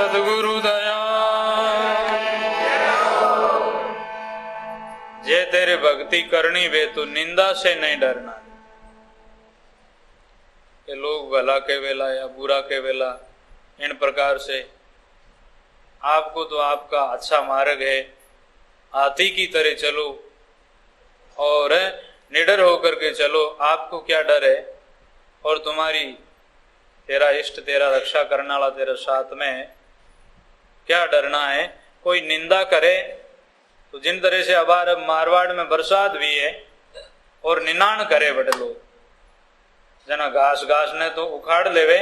सदगुरु दया। जे तेरे भक्ति करनी वे तो निंदा से नहीं डरना, कि लोग भला के वेला या बुरा के वेला इन प्रकार से आपको तो आपका अच्छा मार्ग है, हाथी की तरह चलो और निडर होकर के चलो, आपको क्या डर है। और तुम्हारी तेरा इष्ट तेरा रक्षा करने वाला तेरे साथ में है, क्या डरना है। कोई निंदा करे तो जिन तरह से अब मारवाड़ में बरसात भी है और निनाण करे बड़े लोग, जना घास घास ने तो उखाड़ लेवे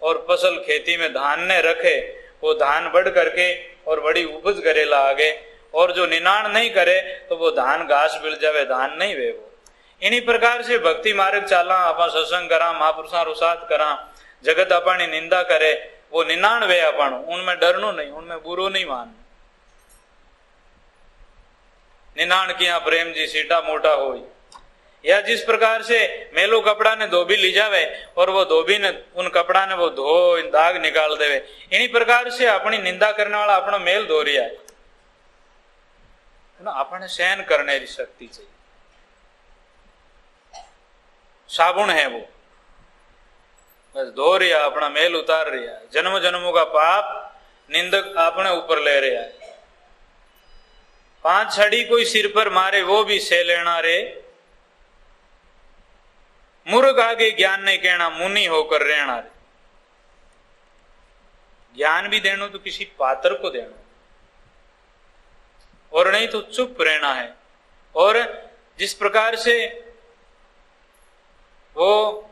और फसल खेती में धान ने रखे, वो धान बढ़ करके और बड़ी उपज करेला आगे, और जो निनाण नहीं करे तो वो धान घास मिल जावे, धान नहीं वे वो। इन्हीं प्रकार से भक्ति मार्ग चाला, आप सत्संग करा, महापुरुषा रुसात करा, जगत अपनी निंदा करे, वो निनाण वे अपन, उनमें डरनो नहीं, उनमें बुरो नहीं मान। निनाण किया प्रेम जी सीटा मोटा होई, या जिस प्रकार से मेलो कपड़ा ने धोबी ली जावे और वो धोबी ने उन कपड़ा ने वो धो दाग निकाल देवे, इन्हीं प्रकार से अपनी निंदा करने वाला अपना मेल धो रिया है ना। अपने सहन करने की शक्ति चाहिए, साबुन है वो, बस धो रिया, अपना मेल उतार रिया है। जन्म जन्मों का पाप निंदक अपने ऊपर ले रहा है। 5 छड़ी कोई सिर पर मारे वो भी से लेना रे, मूर्ख आगे ज्ञान नहीं कहना, मुनि होकर रहना रे। ज्ञान भी देना तो किसी पात्र को देना, और नहीं तो चुप रहना है। और जिस प्रकार से वो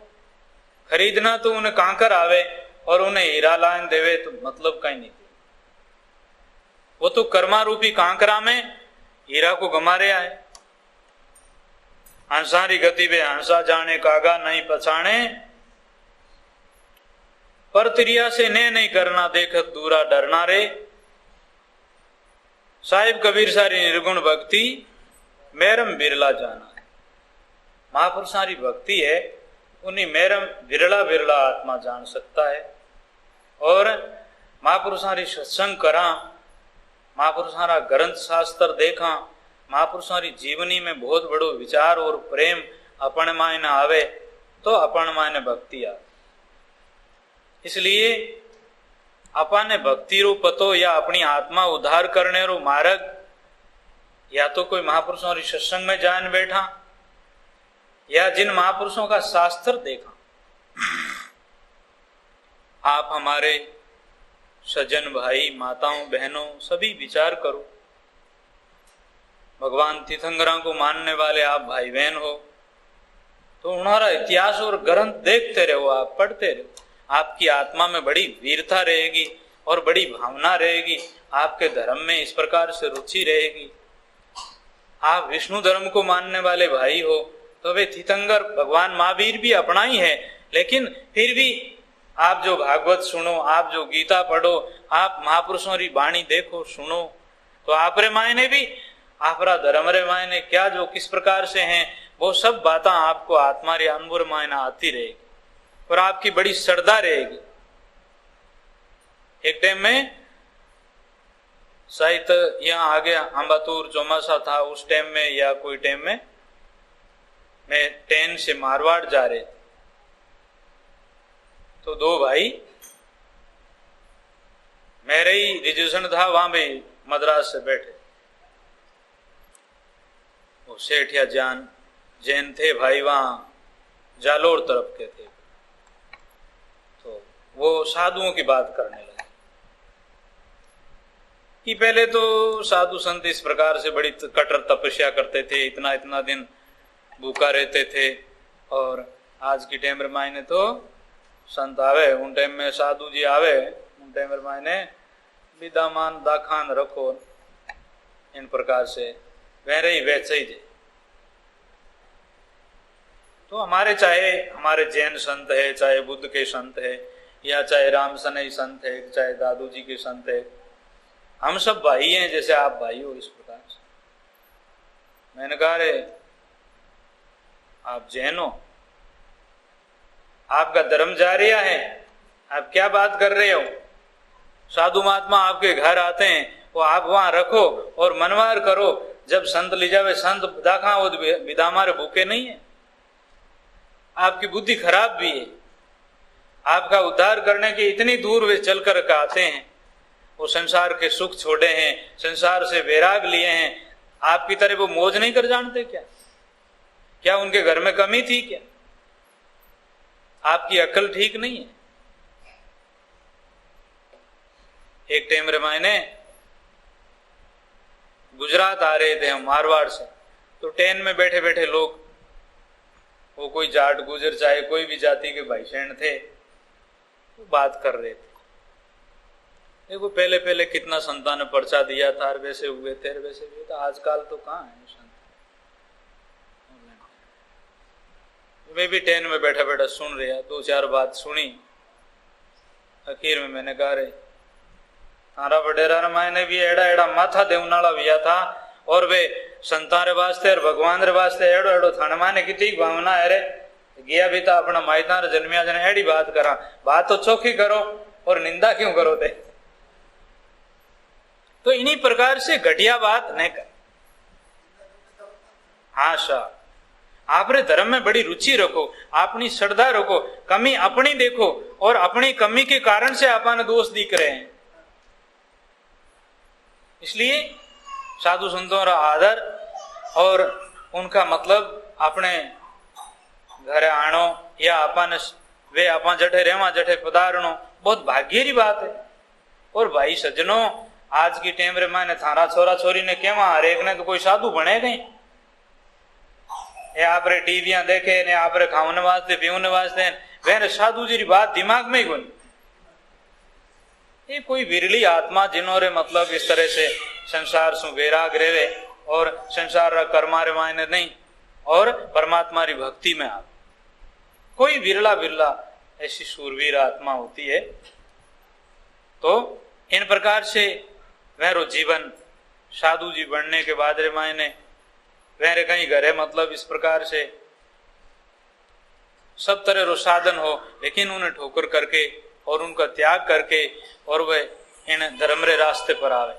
खरीदना तो उन्हें कांकर आवे और उन्हें हीरा लान देवे तो मतलब कहीं नहीं। वो तो कर्मा रूपी कांकरा में हीरा को गमा रहा है। हंसारी गति वे हंसा जाने, कागा नहीं पछाणे, पर त्रिया से ने नहीं करना, देखत दूरा डरना रे। साहिब कबीर सारी निर्गुण भक्ति मेरम बिरला जाना है। महापुरुषारी भक्ति है, उन्हीं मेरम बिरला बिरला आत्मा जान सकता है। और महापुरुषारी सत्संग करा, महापुरुषारा ग्रंथ शास्त्र देखा, महापुरुषारी जीवनी में बहुत बड़ो विचार और प्रेम अपन मायने आवे तो अपन मायने भक्ति आवे। इसलिए अपन भक्ति रो पतो या अपनी आत्मा उद्धार करने रो मार्ग या तो कोई महापुरुषों री सत्संग में जान बैठा या जिन महापुरुषों का शास्त्र देखा। आप हमारे सज्जन भाई माताओं बहनों सभी विचार करो, भगवान तीर्थंकरा को मानने वाले आप भाई बहन हो तो उन्हारा इतिहास और ग्रंथ देखते रहो, आप पढ़ते रहो, आपकी आत्मा में बड़ी वीरता रहेगी और बड़ी भावना रहेगी, आपके धर्म में इस प्रकार से रुचि रहेगी। आप विष्णु धर्म को मानने वाले भाई हो तो वे तीर्थंकर भगवान महावीर भी अपना ही है, लेकिन फिर भी आप जो भागवत सुनो, आप जो गीता पढ़ो, आप महापुरुषों की वाणी देखो सुनो, तो आप रे मायने भी आपरा धर्म रे मायने क्या जो किस प्रकार से हैं वो सब बातें आपको आत्मा रे अनुभव मायने आती रहेगी और आपकी बड़ी श्रद्धा रहेगी। एक टाइम में शायद यहाँ आ गया अम्बातूर चौमासा था उस टाइम में या कोई टाइम में मैं ट्रेन से मारवाड़ जा रहे थे तो 2 भाई, मेरे ही रिजर्वेशन था वहां भी मद्रास से बैठे, वो सेठिया जैन थे भाई, वहां जालोर तरफ के थे। तो वो साधुओं की बात करने लगे कि पहले तो साधु संत इस प्रकार से बड़ी कठोर तपस्या करते थे, इतना इतना दिन भूखा रहते थे, और आज की टाइम में मायने तो संत आवे उन टाइम में साधु जी आवे उन टाइम में मायने विदामान दाखान रखो, इन प्रकार से वह ही वैसे ही। तो हमारे चाहे हमारे जैन संत है, चाहे बुद्ध के संत है, या चाहे राम सनई संत है, चाहे दादू जी के संत है, हम सब भाई हैं जैसे आप भाई हो। इस प्रकार से मैंने कहा रे आप जैन हो, आपका धर्म जा रहा है, आप क्या बात कर रहे हो। साधु महात्मा आपके घर आते हैं, वो आप वहां रखो और मनवार करो। जब संत ले जावे, संत दाखा वो विदा मारे भूखे नहीं है। आपकी बुद्धि खराब भी है। आपका उद्धार करने के इतनी दूर वे चल कर आते हैं, वो संसार के सुख छोड़े हैं, संसार से वैराग लिए हैं। आपकी तरह वो मौज नहीं कर जानते क्या? क्या उनके घर में कमी थी क्या? आपकी अक्ल ठीक नहीं है। एक टाइम रे मायने गुजरात आ रहे थे हम मारवाड़ से, तो ट्रेन में बैठे बैठे लोग, वो कोई जाट गुजर चाहे कोई भी जाति के भाई बहन थे, वो बात कर रहे थे। देखो पहले पहले कितना संतान ने पर्चा दिया था, वैसे हुए थे वैसे हुए थे। आजकल तो कहाँ है संत। मैं भी ट्रेन में बैठा बैठा सुन रहा, दो चार बात सुनी। आखिर में मैंने कहा रे तारा वडेरा मायने भी एड़ा एड़ा माथा देवनाला विया था, और वे संतान रे वास्ते और भगवान रे वास्ते एड़ो एड़ो थाने माने कितनी भावना है रे। गया भी था अपना मायता रे जन्मिया जने एड़ी बात करा। बात तो चौखी करो और निंदा क्यों करो थे? तो इन्हीं प्रकार से घटिया बात नहीं कर। हाँ शाह, आपने धर्म में बड़ी रुचि रखो, अपनी श्रद्धा रखो, कमी अपनी देखो, और अपनी कमी के कारण से आपने दोष दिख रहे हैं। इसलिए साधु संतों का आदर और उनका मतलब अपने घर आनो या अपन वे आपा जठे रेवा जठे पधारणो बहुत भाग्य की बात है। और भाई सज्जनों, आज की टेम रे माने थारा छोरा छोरी ने केवा हर एक ने तो कोई साधु बने नहीं। ये आप रे टीवियां देखे ने आप रे खाने वास्ते पीने वास्ते वे साधु जी की बात दिमाग में ही बनी। ये कोई विरली आत्मा जिन्होंने मतलब इस तरह से संसार सु वैराग रेवे और संसार रा कर्मारे मायने नहीं और परमात्मा री भक्ति में आप कोई विरला विरला ऐसी सूरवीर आत्मा होती है। तो इन प्रकार से वह जीवन साधु जी बनने के बाद रे मायने वह कहीं घरे मतलब इस प्रकार से सब तरह रो साधन हो, लेकिन उन्हें ठोकर करके और उनका त्याग करके और वह इन धर्म रे रास्ते पर आवे।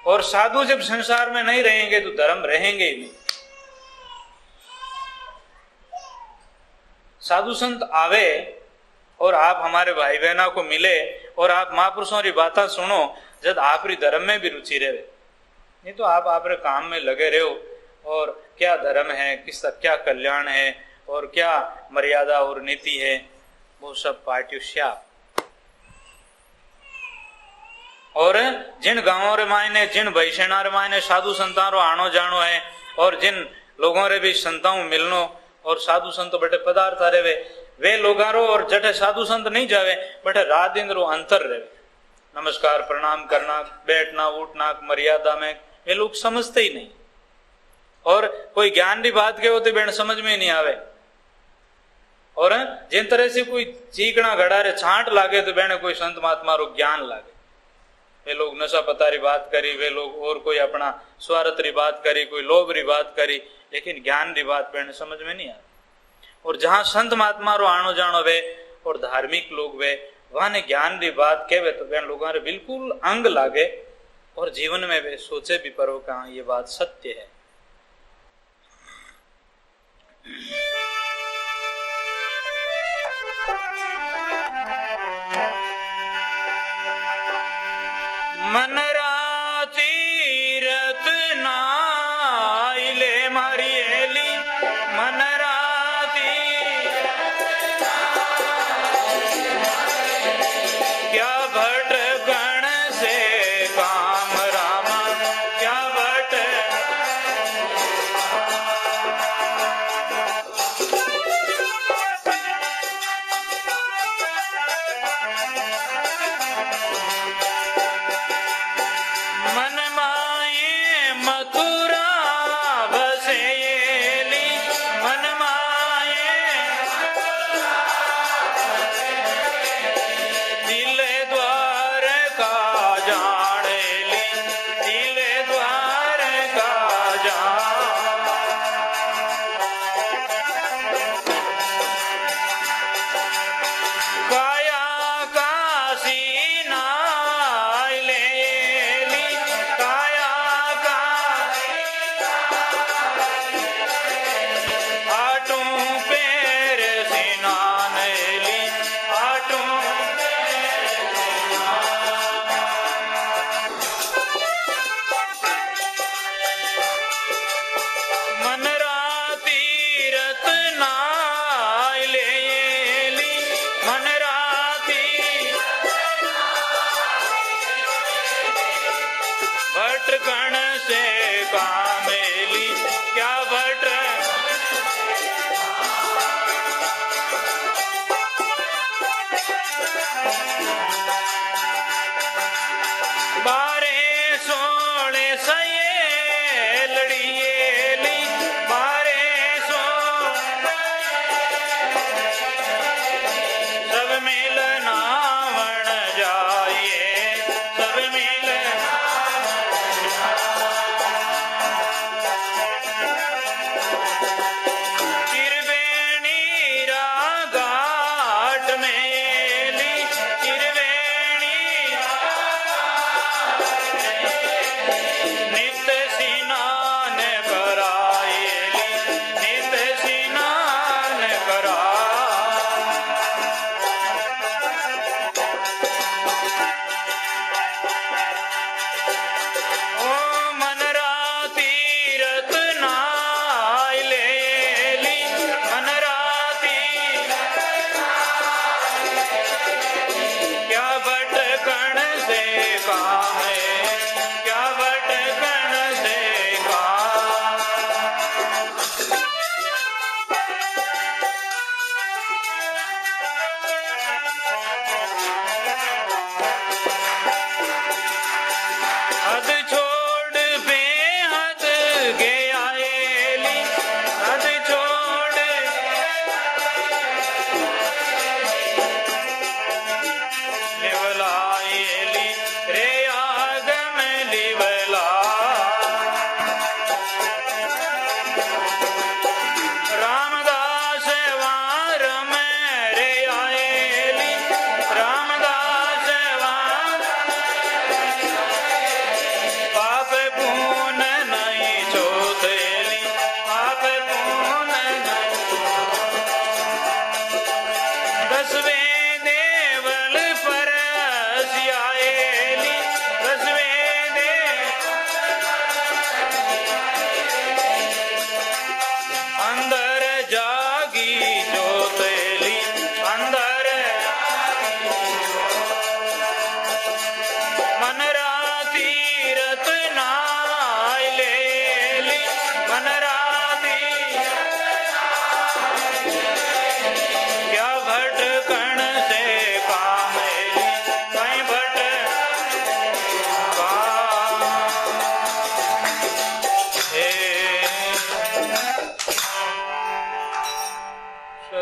और साधु जब संसार में नहीं रहेंगे तो धर्म रहेंगे ही नहीं। साधु संत आवे और आप हमारे भाई बहनों को मिले और आप महापुरुषों की बातें सुनो, जब आप धर्म में भी रुचि रहे। नहीं तो आप अपने काम में लगे रहो और क्या धर्म है, किसका क्या कल्याण है और क्या मर्यादा और नीति है, वो सब पार्ट्युष्या। और जिन गांवों रे मायने जिन भैसेना रे मायने साधु संतान रो आनो जानो है और जिन लोगों रे भी संताओं मिलनो और साधु संत बटे पदार्थ रहे वे लोगारो और जटे साधु संत नहीं जावे बटे रात दिन रो अंतर रहे। नमस्कार प्रणाम करना, बैठना उठना मर्यादा में ये लोग समझते ही नहीं। और कोई ज्ञान की बात के होते बेन समझ में नहीं आवे। और जिन तरह से कोई चीकना घड़ा रे छांट लागे तो बेने कोई संत महात्मा रो ज्ञान लागे। वे लोग नशा पतारी बात करी, वे लोग और कोई अपना स्वार्थ री बात करी, कोई लोभ री बात करी, लेकिन ज्ञान री बात बेने समझ में नहीं आती। और जहां संत महात्मा रो आनो जानो वे और धार्मिक लोग वे वहां ने ज्ञान री बात कहवे तो बेन लोगों रे बिल्कुल अंग लागे और जीवन में वे सोचे भी परो कहाँ ये बात सत्य है। मन राती रत्ना इले मारी एली मन राती क्या भट गण से काम रामा क्या भट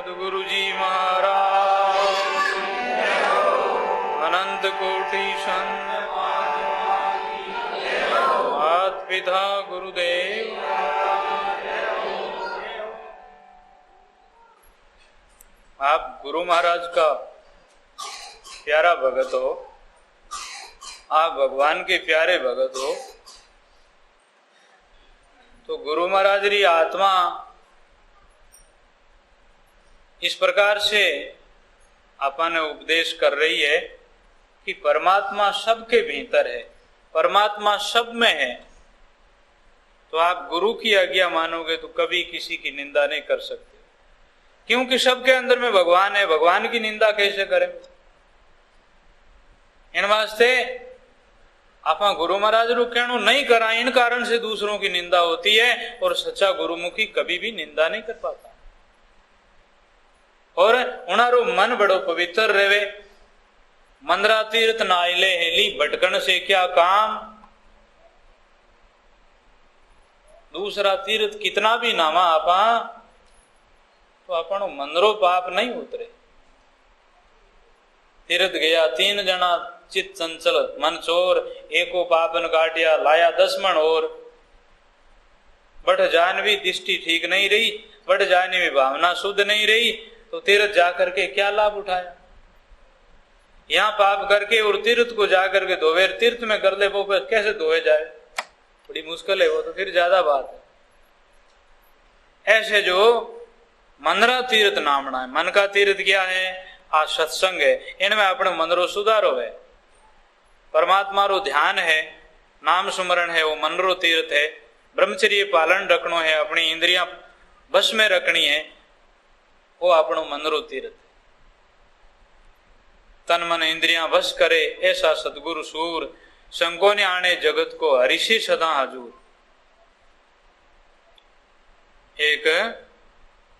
सद्गुरु जी महाराज, अनंत कोटि संत मात पिता गुरुदेव। आप गुरु महाराज का प्यारा भगत हो, आप भगवान के प्यारे भगत हो, तो गुरु महाराज री आत्मा इस प्रकार से अपन उपदेश कर रही है कि परमात्मा सबके भीतर है, परमात्मा सब में है। तो आप गुरु की आज्ञा मानोगे तो कभी किसी की निंदा नहीं कर सकते, क्योंकि सबके अंदर में भगवान है। भगवान की निंदा कैसे करें? इन वास्ते आप गुरु महाराज रू कहणु नहीं करा, इन कारण से दूसरों की निंदा होती है, और सच्चा गुरुमुखी कभी भी निंदा नहीं कर पाता। और उनारो मन बड़ो पवित्र रहे। मंदरा तीर्थ नाइले हेली, भटकन से क्या काम। दूसरा तीर्थ कितना भी नामा आपा तो अपनो मंदरो पाप नहीं उतरे। तीर्थ गया 3 जना चित चंचल मन चोर, एको पापन काटिया लाया 10 मन और। बट जानवी दृष्टि ठीक नहीं रही, बट जानवी भावना शुद्ध नहीं रही, तो तीर्थ जाकर के क्या लाभ उठाया। यहाँ पाप करके और तीर्थ को जाकर के धोवे, तीर्थ में कर ले वो कैसे धोए जाए, बड़ी मुश्किल है वो, तो फिर ज्यादा बात है। ऐसे जो मंदरा तीर्थ नामना है, मन का तीर्थ क्या है? आज सत्संग है, इनमें अपने मंदरो सुधारो है, परमात्मा रो ध्यान है, नाम सुमरण है, वो मनरो तीर्थ है। ब्रह्मचर्य पालन रखनो है, अपनी इंद्रियां बस में रखनी है, वो अपनो मनरो तीर्थ है। तन मन इंद्रियां बस करे ऐसा सदगुरु सूर, संको ने आने जगत को हरिषि सदा हजूर। एक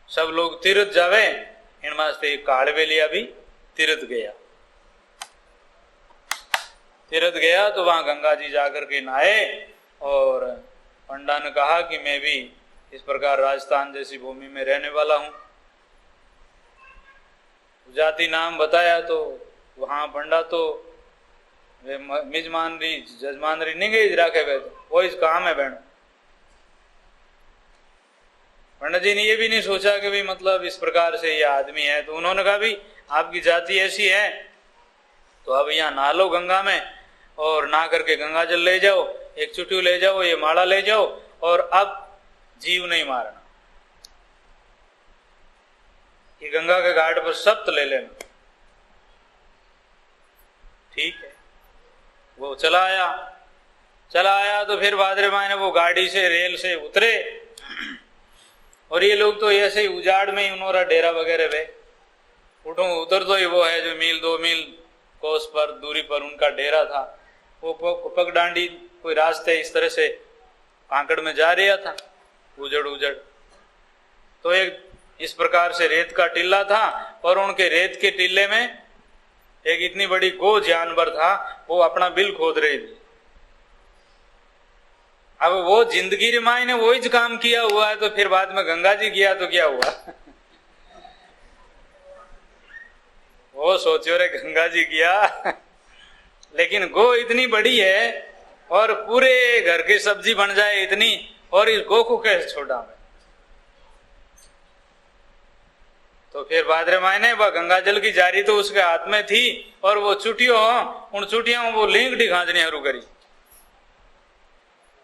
सब लोग तीर्थ जावे, इनमें से कालवेलिया भी तीर्थ गया। तीर्थ गया तो वहां गंगा जी जाकर के नहाए, और पंडा ने कहा कि मैं भी इस प्रकार राजस्थान जैसी भूमि में रहने वाला हूं। जाति नाम बताया तो वहां पंडा तो मिजमानरी जजमानरी नहीं गई राखे गए, वो इस काम है बहन। पंडित जी ने ये भी नहीं सोचा कि भी मतलब इस प्रकार से ये आदमी है, तो उन्होंने कहा भी आपकी जाति ऐसी है तो अब यहाँ नहा लो गंगा में, और नहा करके गंगा जल ले जाओ, एक चुटू ले जाओ, ये माला ले जाओ, और अब जीव नहीं मारना, ये गंगा के घाट पर सप्त ले लेना। ठीक है, वो चला आया तो फिर भाद्रे माह ने वो गाड़ी से रेल से उतरे, और ये लोग तो ऐसे ही उजाड़ में ही उन्होंने डेरा वगैरह वे उतर तो ही वो है जो मील 2 मील कोस पर दूरी पर उनका डेरा था। वो पगडांडी कोई रास्ते इस तरह से कांकड़ में जा रहा था, उजड़। तो एक इस प्रकार से रेत का टिल्ला था, और उनके रेत के टिल्ले में एक इतनी बड़ी गो जानवर था, वो अपना बिल खोद रही थी। अब वो जिंदगी रे माई ने वही काम किया हुआ है, तो फिर बाद में गंगा जी गया तो क्या हुआ? वो सोचो रे गंगा जी गया, लेकिन गो इतनी बड़ी है और पूरे घर की सब्जी बन जाए इतनी, और इस गो को कैसे छोड़ा मैं? तो फिर भाद्रे मायने वह गंगा जल की जारी तो उसके हाथ में थी, और वो उन चुटियों वो लिंगटी खांचनी शुरू करी।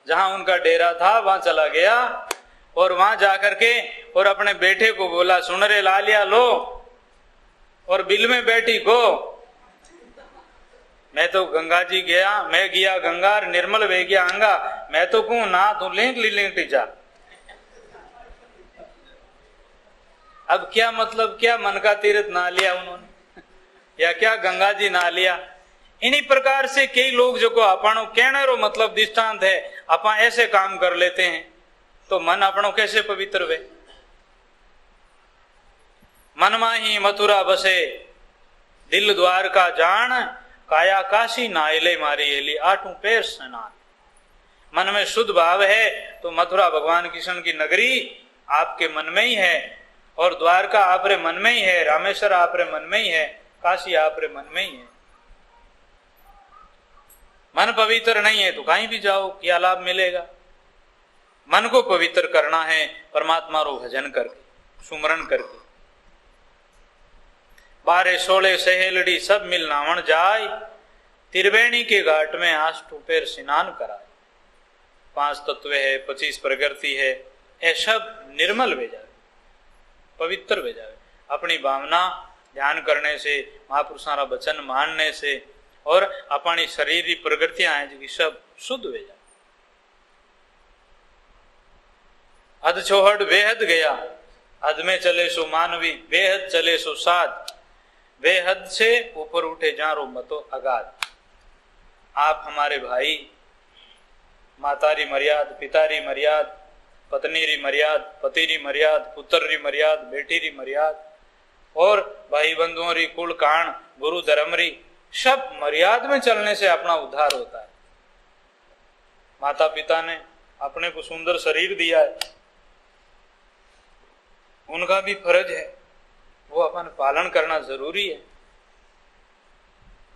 जहां उनका डेरा था वहां चला गया, और वहां जाकर के और अपने बेटे को बोला, सुन रे लालिया लो, और बिल में बैठी गो, मैं तो गंगा जी गया, मैं गया गंगार निर्मल वे गया अंगा, मैं तो कहूं ना तू लिंगटी जा। अब क्या मतलब, क्या मन का तीर्थ ना लिया उन्होंने, या क्या गंगा जी ना लिया? इन्हीं प्रकार से कई लोग जो को अपनो कहने रो मतलब दृष्टांत है, अपा ऐसे काम कर लेते हैं तो मन अपनो कैसे पवित्र वे। मन माही मथुरा बसे, दिल द्वार का जान, काया काशी नाइले मारी एली, 8 पैर स्नान। मन में शुद्ध भाव है तो मथुरा भगवान कृष्ण की नगरी आपके मन में ही है, और द्वारका आपरे मन में ही है, रामेश्वर आपरे मन में ही है, काशी आपरे मन में ही है। मन पवित्र नहीं है तो कहीं भी जाओ क्या लाभ मिलेगा? मन को पवित्र करना है परमात्मा रो भजन करके, सुमरण करके। 12-16 सहेलड़ी सब मिल नावण जाय, त्रिवेणी के घाट में आष्ट पैर स्नान कराए। 5 तत्व है, 25 प्रकृति है, ये सब निर्मल हो जाए, पवित्र हो जाए। अपनी भावना ध्यान करने से, महापुरुषों वचन मानने से और अपनी शरीर की प्रकृतियां हैं जो सब शुद्ध हो जाए। अध छोहड़ बेहद गया, अध में चले सो मानवी, बेहद चले सो साध, बेहद से ऊपर उठे जारो मतो अगाध। आप हमारे भाई, मातारी मर्याद, पितारी मर्याद, पत्नी री मर्याद, पति री मर्याद, पुत्र री मर्याद, बेटी री मर्याद और भाई बंधुओं री कुल कान, गुरु धर्म री सब मर्याद में चलने से अपना उद्धार होता है। माता पिता ने अपने को सुंदर शरीर दिया है, उनका भी फर्ज है, वो अपन पालन करना जरूरी है।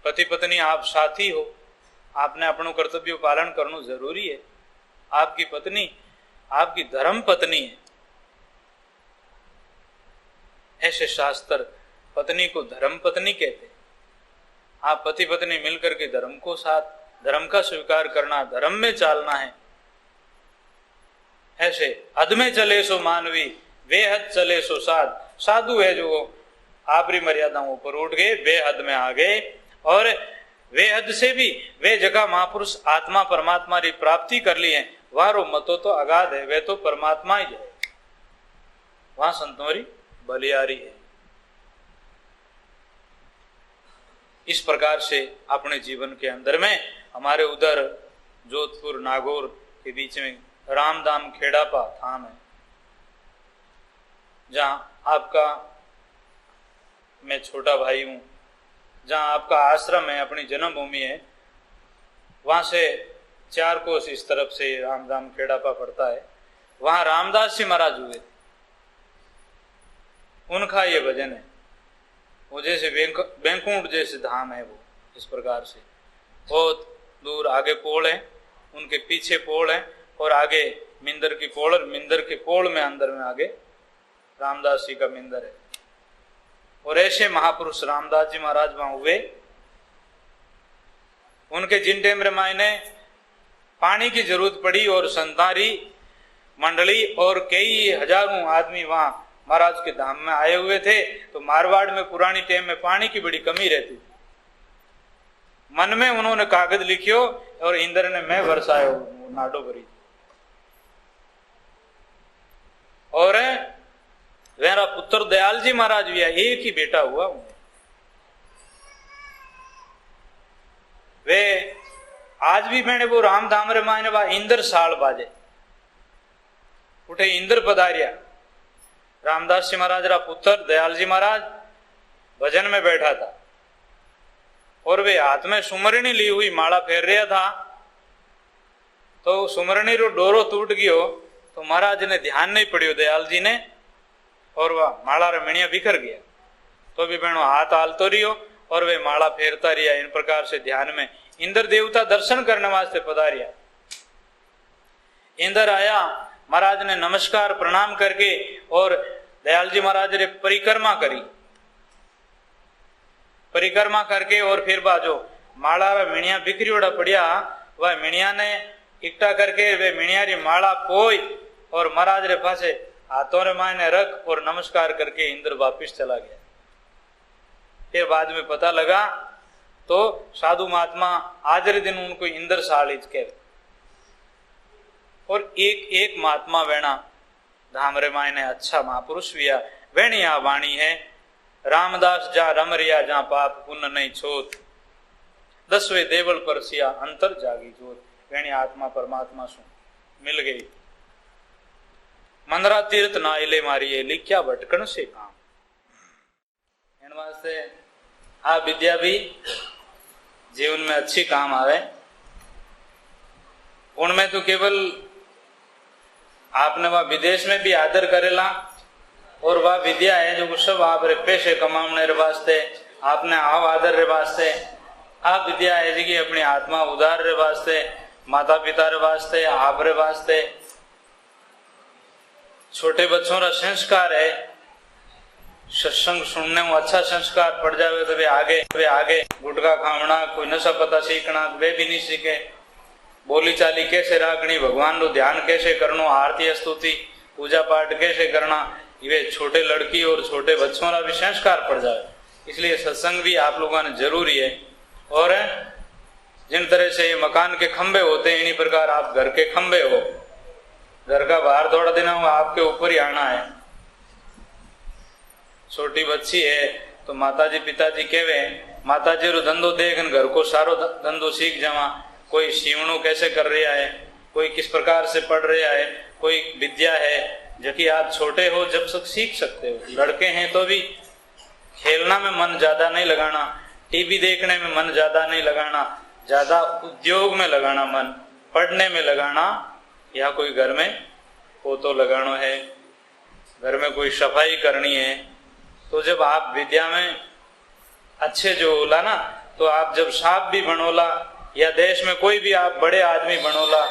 पति पत्नी आप साथी हो, आपने अपनो कर्तव्य पालन करना जरूरी है। आपकी पत्नी आपकी धर्म पत्नी है, ऐसे शास्त्र पत्नी को धर्म पत्नी कहते हैं। आप पति पत्नी मिलकर के धर्म को साथ, धर्म का स्वीकार करना, धर्म में चालना है। ऐसे अध में चले सो मानवी, बेहद चले सो साध। साधु है जो आपरी मर्यादाओं पर उठ गए, बेहद में आ गए और बेहद से भी वे जगह महापुरुष आत्मा परमात्मा की प्राप्ति कर ली है, वारो मतो तो अगाध है, वे तो परमात्मा ही है, वहां संतोरी बलियारी है। इस प्रकार से अपने जीवन के अंदर में हमारे उधर जोधपुर नागौर के बीच में रामधाम खेड़ापा धाम है, जहां आपका मैं छोटा भाई हूं, जहां आपका आश्रम है, अपनी जन्मभूमि है। वहां से 4 कोस इस तरफ से रामधाम खेड़ापा पड़ता है। वहां रामदास जी महाराज हुए, उनका ये भजन है। वो जैसे बैंकुंठ जैसे धाम है, वो इस प्रकार से बहुत दूर आगे पोल है, उनके पीछे पोल है और आगे मिंदर की पोल, और मिंदर के पोल में अंदर में आगे रामदास जी का मिंदर है। और ऐसे महापुरुष रामदास जी महाराज वहां हुए। उनके जिन टेम मायने पानी की जरूरत पड़ी और संतारी मंडली और कई हजारों आदमी वहां महाराज के धाम में आए हुए थे, तो मारवाड़ में पुरानी टेम में पानी की बड़ी कमी रहती थी। मन में उन्होंने कागज लिखियो और इंद्र ने मैं बरसायो नाडो भरी। और मेरा पुत्र दयाल जी महाराज भी है, एक ही बेटा हुआ उन्हें। वे आज भी मैंने वो राम धाम रे मायने बा इंद्र साल बाजे उठे, इंद्र पधारिया। रामदास जी महाराज रा पुत्र दयाल जी महाराज भजन में बैठा था और वे हाथ में सुमरणी ली हुई माला फेर रहा था, तो सुमरणी रो डोरो टूट गयो, तो महाराज ने ध्यान नहीं पड़ियो दयाल जी ने, और वह माला रा मिणिया बिखर गया। तो भी बहनों हाथ आलतो रियो और वे माला फेरता रिया। इन प्रकार से ध्यान में इंद्र देवता दर्शन करने वास्ते पधारिया। इंद्र आया, महाराज ने नमस्कार प्रणाम करके और दयाल जी महाराज ने परिक्रमा करी। परिक्रमा करके और फिर बाजो माला रा मिणिया बिखरियोड़ा पड़िया, वह मिणिया ने इकट्ठा करके वे मिणिया री माला पोई और महाराज रे पासे हाथों रे मायने रख और नमस्कार करके इंद्र वापिस चला गया। फिर बाद में पता लगा तो साधु महात्मा आज रे दिन उनको इंद्र सालिज कहे। और एक एक महात्मा वेणा धाम रे मायने अच्छा महापुरुष विया वेणी आ वाणी है। रामदास जा रमरिया जा पाप पुण्य नहीं छोत, 10वें देवल पर सिया अंतर जागी जोत। वेणी आत्मा परमात्मा सु मिल गई। मंदरा तीर्थ ना इले मारिये लिख्या भटकन से काम। इन वास्ते आ विद्या भी जीवन में अच्छी काम आवे। उनमें तो केवल आपने वह विदेश में भी आदर करेला और वह विद्या है जो सब आप रे पैसे कमाने रे वास्ते, आपने आव आदर रे वास्ते, आप विद्या है जी की अपनी आत्मा उदार रे वास्ते, माता पिता रे वास्ते, आप रे वास्ते। छोटे बच्चों का संस्कार है, सत्संग सुनने में अच्छा संस्कार पड़ जावे तो वे आगे गुटखा खावना, कोई नशा पता सीखना वे भी नहीं सीखे। बोली चाली कैसे रखनी, भगवान नो ध्यान कैसे करना, आरती स्तुति पूजा पाठ कैसे करना, ये छोटे लड़की और छोटे बच्चों का भी संस्कार पड़ जाए। इसलिए सत्संग भी आप लोगों ने जरूरी है। और जिन तरह से ये मकान के खंबे होते हैं, इन्हीं प्रकार आप घर के खंबे हो। घर का बाहर थोड़ा दिन हो, आपके ऊपर ही आना है। छोटी बच्ची है तो माताजी पिताजी कहवे, माताजी रो धंधो देख घर को सारो धंधो सीख जावा। कोई सीवणो कैसे कर रहा है, कोई किस प्रकार से पढ़ रहा है, कोई विद्या है जबकि आप छोटे हो जब तक सीख सकते हो। लड़के हैं तो भी खेलना में मन ज्यादा नहीं लगाना, टीवी देखने में मन ज्यादा नहीं लगाना, ज्यादा उद्योग में लगाना मन, पढ़ने में लगाना, या कोई घर में पोतो लगाना है, घर में कोई सफाई करनी है। तो जब आप विद्या में अच्छे जो होला ना, तो आप जब साहब भी बनोला या देश में कोई भी आप बड़े आदमी बनोला,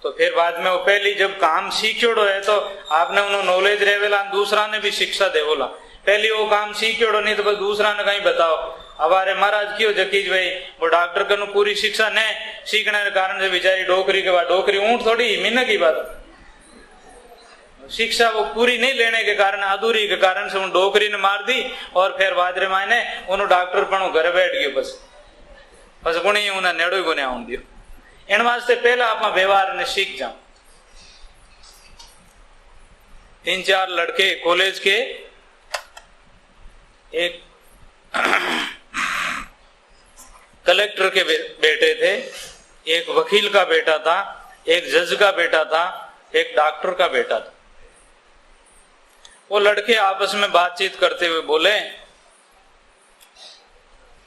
तो फिर बाद में वो पहली जब काम सीखियोड़ो है तो आपने उन्होंने नॉलेज रेवेला, दूसरा ने भी शिक्षा देवोला। पहली वो काम सीखियोड़ो नहीं तो बस दूसरा ने कहीं बताओ। हमारे महाराज क्यों जकीज भाई वो डॉक्टर कनु पूरी शिक्षा ने सीखने के कारण से बेचारी डोकरी के बाद, डोकरी ऊंट थोड़ी मिन्न की बात, शिक्षा वो पूरी नहीं लेने के कारण, अधूरी के कारण से उन डोकरी ने मार दी। और फिर बाद रे मायने उन्होंने डॉक्टर पण घर बैठ गयो, बस गुणी उन्हें नेड़ो गुने आउं दियो। इन वास्ते पहला आप व्यवहार ने सीख जाओ। 3-4 लड़के कॉलेज के, एक कलेक्टर के बेटे थे, एक वकील का बेटा था, एक जज का बेटा था, एक डॉक्टर का बेटा था। वो लड़के आपस में बातचीत करते हुए बोले,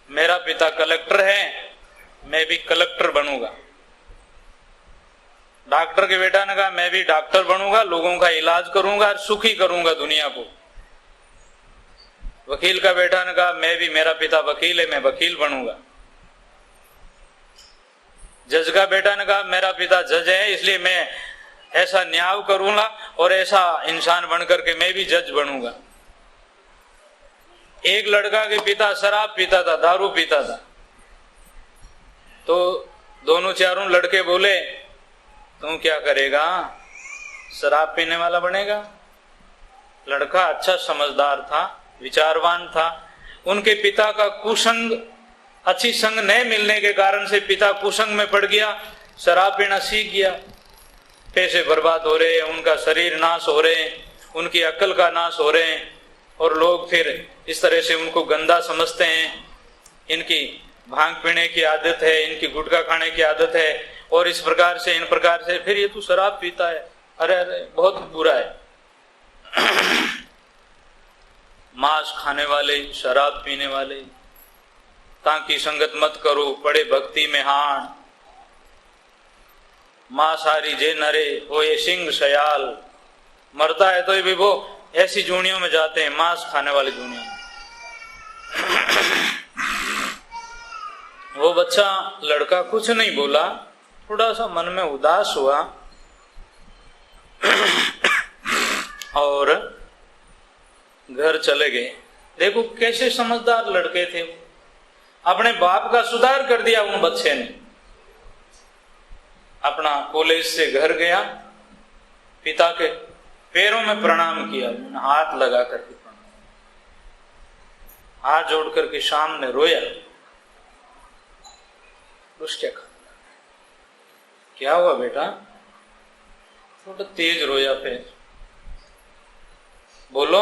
मेरा पिता कलेक्टर है, मैं भी कलेक्टर बनूंगा। डॉक्टर के बेटा ने कहा, मैं भी डॉक्टर बनूंगा, लोगों का इलाज करूंगा और सुखी करूंगा दुनिया को। वकील का बेटा ने कहा, मैं भी, मेरा पिता वकील है, मैं वकील बनूंगा। जज का बेटा ने कहा, मेरा पिता जज है, इसलिए मैं ऐसा न्याय करूंगा और ऐसा इंसान बनकर के मैं भी जज बनूंगा। एक लड़का के पिता शराब पीता था, दारू पीता था। तो दोनों चारों लड़के बोले, तू क्या करेगा, शराब पीने वाला बनेगा? लड़का अच्छा समझदार था, विचारवान था। उनके पिता का कुसंग, अच्छी संग नहीं मिलने के कारण से पिता कुसंग में पड़ गया, शराब पीना सीख गया। पैसे बर्बाद हो रहे हैं, उनका शरीर नाश हो रहे हैं, उनकी अक्ल का नाश हो रहे हैं, और लोग फिर इस तरह से उनको गंदा समझते हैं। इनकी भांग पीने की आदत है, इनकी गुटखा खाने की आदत है, और इस प्रकार से इन प्रकार से फिर ये तो शराब पीता है, अरे अरे बहुत बुरा है। मांस खाने वाले, शराब पीने वाले, ताकि संगत मत करो, पड़े भक्ति में हाण। मांसाहारी जे नरे वो ये सिंह सयाल, मरता है तो भी वो ऐसी जूनियों में जाते हैं, मांस खाने वाली जूनियों में। वो बच्चा लड़का कुछ नहीं बोला, थोड़ा सा मन में उदास हुआ और घर चले गए। देखो कैसे समझदार लड़के थे, अपने बाप का सुधार कर दिया उन बच्चे ने। अपना कॉलेज से घर गया, पिता के पैरों में प्रणाम किया, हाथ लगा करके प्रणाम, हाथ जोड़ करके सामने रोया। उसके क्या हुआ बेटा? थोड़ा तेज रोया, फिर बोलो।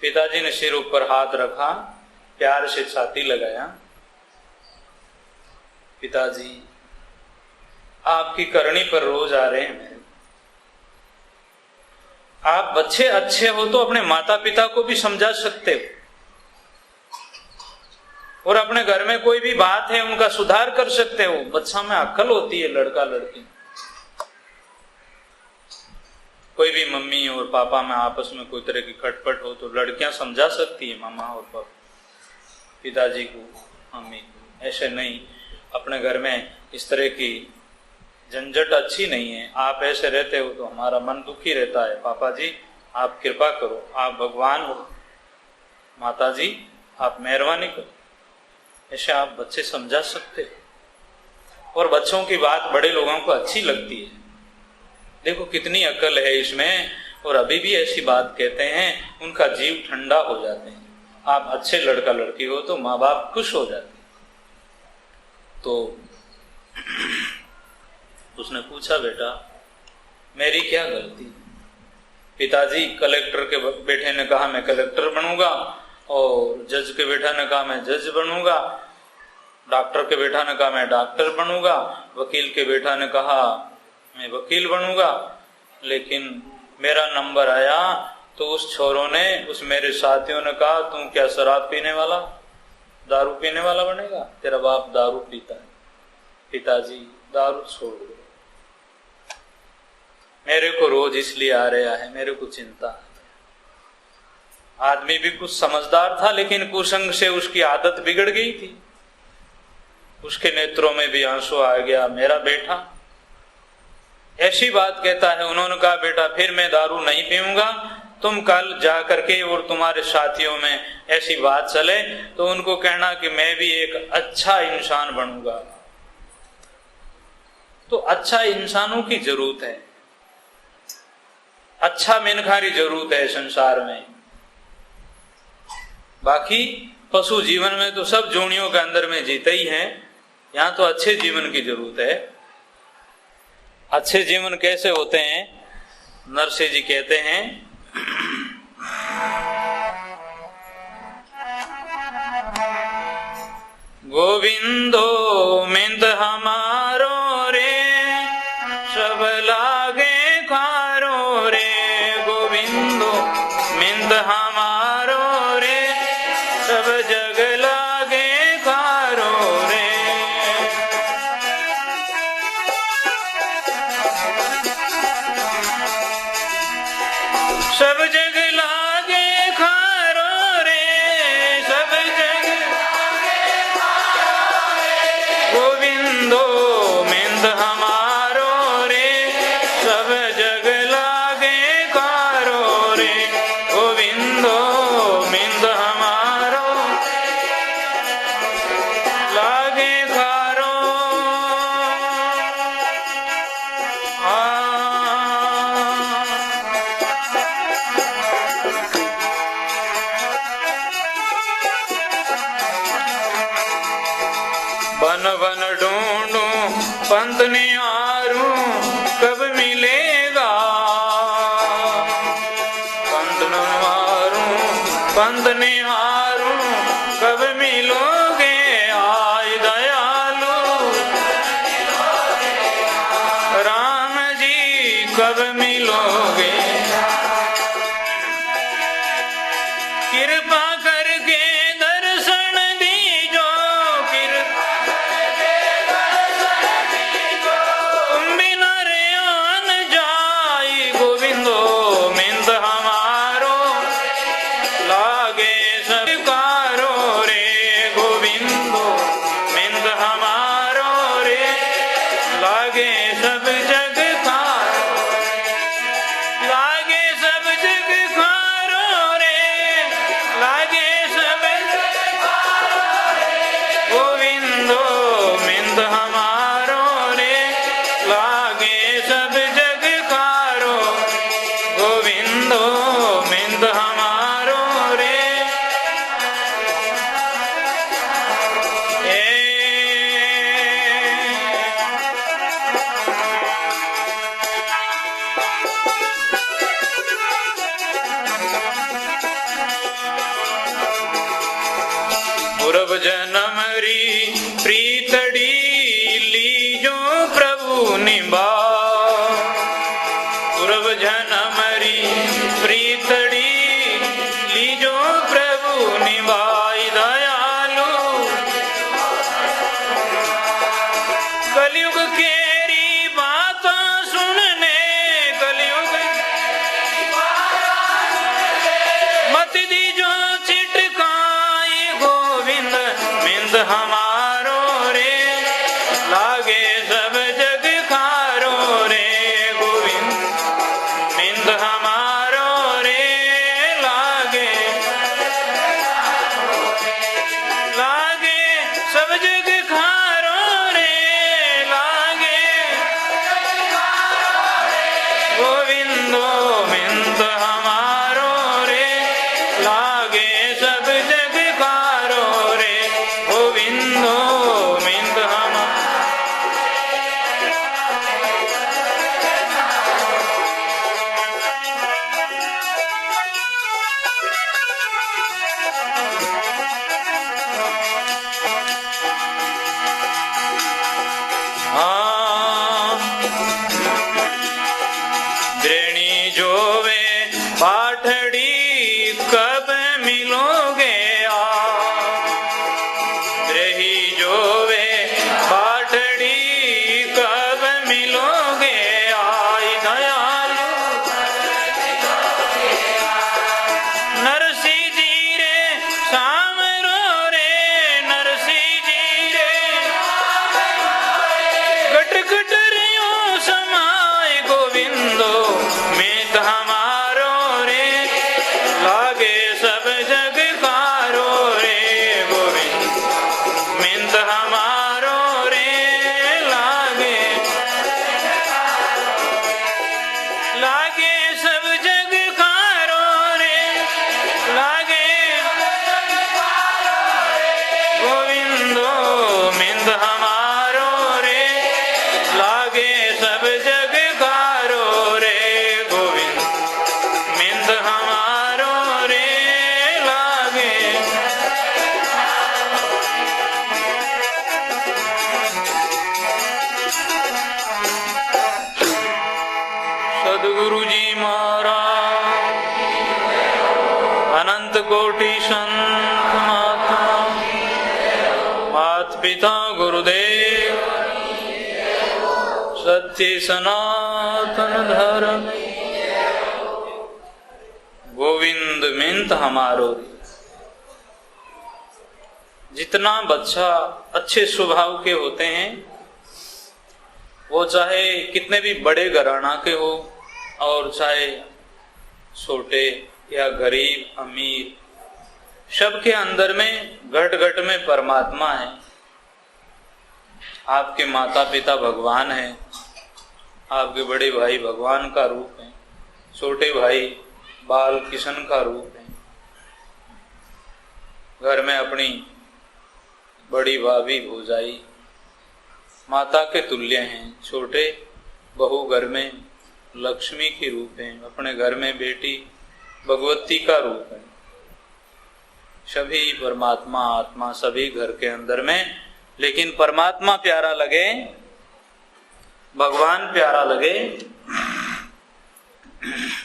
पिताजी ने सिर ऊपर हाथ रखा, प्यार से छाती लगाया। पिताजी आपकी करनी पर रोज आ रहे हैं मेरे। आप बच्चे अच्छे हो तो अपने माता पिता को भी समझा सकते हो, और अपने घर में कोई भी बात है उनका सुधार कर सकते हो। बच्चा में अक्ल होती है, लड़का लड़की। कोई भी मम्मी और पापा में आपस में कोई तरह की खटपट हो तो लड़कियां समझा सकती है मामा और पापा, पिताजी को, मम्मी को। ऐसे नहीं, अपने घर में इस तरह की झंझट अच्छी नहीं है। आप ऐसे रहते हो तो हमारा मन दुखी रहता है। पापा जी आप कृपा करो, आप भगवान हो, माता जी आप मेहरबानी करो, ऐसे आप बच्चे समझा सकते हो। और बच्चों की बात बड़े लोगों को अच्छी लगती है। देखो कितनी अकल है इसमें, और अभी भी ऐसी बात कहते हैं, उनका जीव ठंडा हो जाते हैं। आप अच्छे लड़का लड़की हो तो माँ बाप खुश हो जाते हैं। तो उसने पूछा बेटा मेरी क्या गलती? पिताजी कलेक्टर के बेटे ने कहा मैं कलेक्टर बनूंगा, और जज के बेटा ने कहा मैं जज बनूंगा, डॉक्टर के बेटा ने कहा मैं डॉक्टर बनूंगा, वकील के बेटा ने कहा मैं वकील बनूंगा। लेकिन मेरा नंबर आया तो उस छोरों ने, उस मेरे साथियों ने कहा तुम क्या शराब पीने वाला, दारू पीने वाला बनेगा? तेरा बाप दारू पीता है। पिताजी दारू छोड़ दो, मेरे को रोज इसलिए आ रहा है, मेरे को चिंता है। आदमी भी कुछ समझदार था, लेकिन कुसंग से उसकी आदत बिगड़ गई थी। उसके नेत्रों में भी आंसू आ गया। मेरा बेटा ऐसी बात कहता है। उन्होंने कहा बेटा फिर मैं दारू नहीं पीऊंगा, तुम कल जा करके और तुम्हारे साथियों में ऐसी बात चले तो उनको कहना कि मैं भी एक अच्छा इंसान बनूंगा। तो अच्छा इंसानों की जरूरत है, अच्छा मिनखारी जरूरत है संसार में। बाकी पशु जीवन में तो सब जोनियों के अंदर में जीते ही हैं। यहाँ तो अच्छे जीवन की जरूरत है। अच्छे जीवन कैसे होते हैं? नरसिंह जी कहते हैं गोविंदो मिंद हमारो रे, सब लागे खारो रे। गोविंदो मिंद हमारो रे, सब जग लागे खारो रे। सब जग लागे खारो रे, सब जग लागे खारो रे। गोविंदो मिंद हमारो रे, सब जग लागे खारो रे। गोविंदो मिंद हमारो लागे खारो। बन बन ढूंढूं पंत निहारूं, कब मिलेगा? पंत निहारूं, पंत निहारूं, कब मिलोगे? आय दयालु राम जी, कब मिलोगे? कृपा करके दर्शन दीजो, तुम बिना रेयान जाई। गोविंदो मिंद हमारो लागे सब कारो रे। गोविंदो मिंद हमारो रे, लागे सब जग खारो, लागे सब जग खारो रे, लागे सब जग खारो रे। गोविंदो मिंद हमारो रे, लागे सब जग खारो। गोविंदो मिंद हमारो रे। पूर्व जन्म री प्रीतड़ी लीजो प्रभु निभा। पूर्व जन्म री प्रीतड़ी लीजो प्रभु निभाई। दयालु कलयुग केरी बात सुनने, कलयुग मिंद हमारो रे लागे सब जग खारो रे गोविंद मिंद हमारो रे लागे सब जग खारो रे लागे गोविंदो मिंद हमारो रे लागे सब जग खारो रे गोविंदो मिंद द्रेणी जोवे पाठड़ी कब मिलोगे द्रेही जोवे पाठड़ी कब मिलोगे आई दयालु नरसी जी रे सामरो रे नरसी जी रे गट गट रियो समाय गोविंदो मिंद हमारो रे लागे सब जग कारो रे गोविंद मिंद हमारो रे लागे सब जग कारो रे लागे गोविंदो मिंद हमारो रे लागे सब जग कारो रे गोविंद मिंद हमारो रे लागे सदगुरु जी महाराज अनंत कोटि संत महात्मा मात पिता गुरुदेव सत्य सनातन धर्म गोविंद मिंद हमारो जितना बच्चा अच्छे स्वभाव के होते हैं वो चाहे कितने भी बड़े घराना के हो और चाहे छोटे या गरीब अमीर सबके अंदर में घट घट में परमात्मा है। आपके माता पिता भगवान है, आपके बड़े भाई भगवान का रूप है, छोटे भाई बाल किशन का रूप है। घर में अपनी बड़ी भाभी भौजाई माता के तुल्य हैं, छोटे बहू घर में लक्ष्मी के रूप है, अपने घर में बेटी भगवती का रूप है। सभी परमात्मा आत्मा सभी घर के अंदर में, लेकिन परमात्मा प्यारा लगे, भगवान प्यारा लगे,